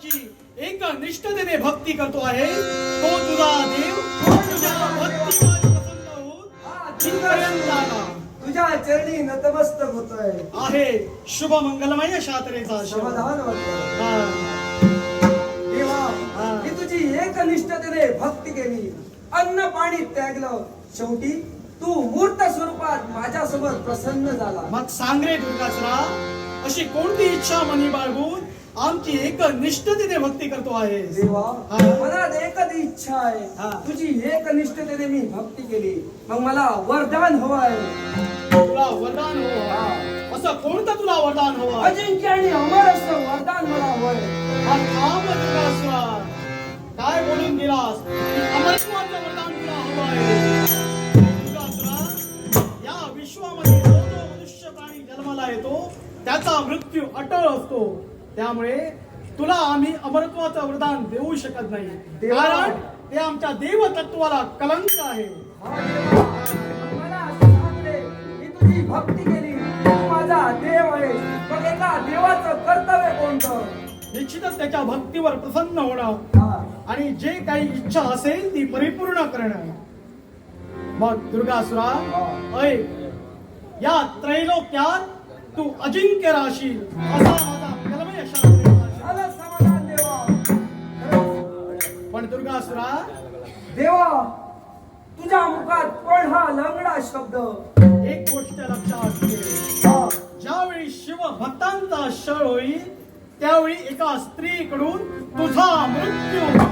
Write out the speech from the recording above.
शिवाची एक निष्ठतेने भक्ती करतो आहे तो तुझा देव तुझ्या भक्तीवर प्रसन्न होऊन जिथपर्यंत आला तुझ्या चरणी नतमस्तक होतोय आहे शुभ मंगलमय शात्रेचा समाधान होतोय हा. देवा मी तुझी एकनिष्ठतेने भक्ती केली अन्न पाणी त्यागलं शेवटी तू मूर्त स्वरूपात माझ्या समोर प्रसन्न झाला मग सांग रे दुर्गासुरा अशी कोणती इच्छा मनी बाळगून आमची एक निष्ठतेने भक्ती करतो आहे देवा हा. मनात एकच इच्छा हा. आहे तुझी एकनिष्ठतेने मी भक्ती केली मग मला वरदान हवं आहे तुला वरदान हो असं कोणतं तुला वरदान हवं अजिंक्य आणि अमर असं वरदान मला हवंय थांब दुर्गासुरा काय बोलून गेलास की अमरत्वाचं वरदान तुला हवं आहे दुर्गासुरा या विश्वामध्ये जो जो मनुष्य प्राणी जन्माला येतो त्याचा मृत्यू अटळ असतो त्यामुळे तुला आम्ही अमरत्वाचं वरदान देऊ शकत नाही देवा. कारण ते आमच्या देवतत्वाला कलंक आहे हा देवा, मला असं सांगते मी तुझी भक्ती केली तू माझा देव आहे मग एका देवाचं कर्तव्य कोणतं निश्चितच त्याच्या भक्तीवर प्रसन्न होणं हा. आणि जे काही इच्छा असेल ती परिपूर्ण करणं मग दुर्गासुरा ऐक या त्रैलोक्यात तू अजिंक्य राहशील असा माझा कलमय शास्त्रीय आशा. झालं समाधान देवा पण दुर्गासुरा देवा तुझ्या मुखात पण हा लंगडा शब्द एक गोष्ट लक्षात घे हा. ज्यावेळी शिव भक्तांचा छळ होईल त्यावेळी एका स्त्रीकडून तुझा मृत्यू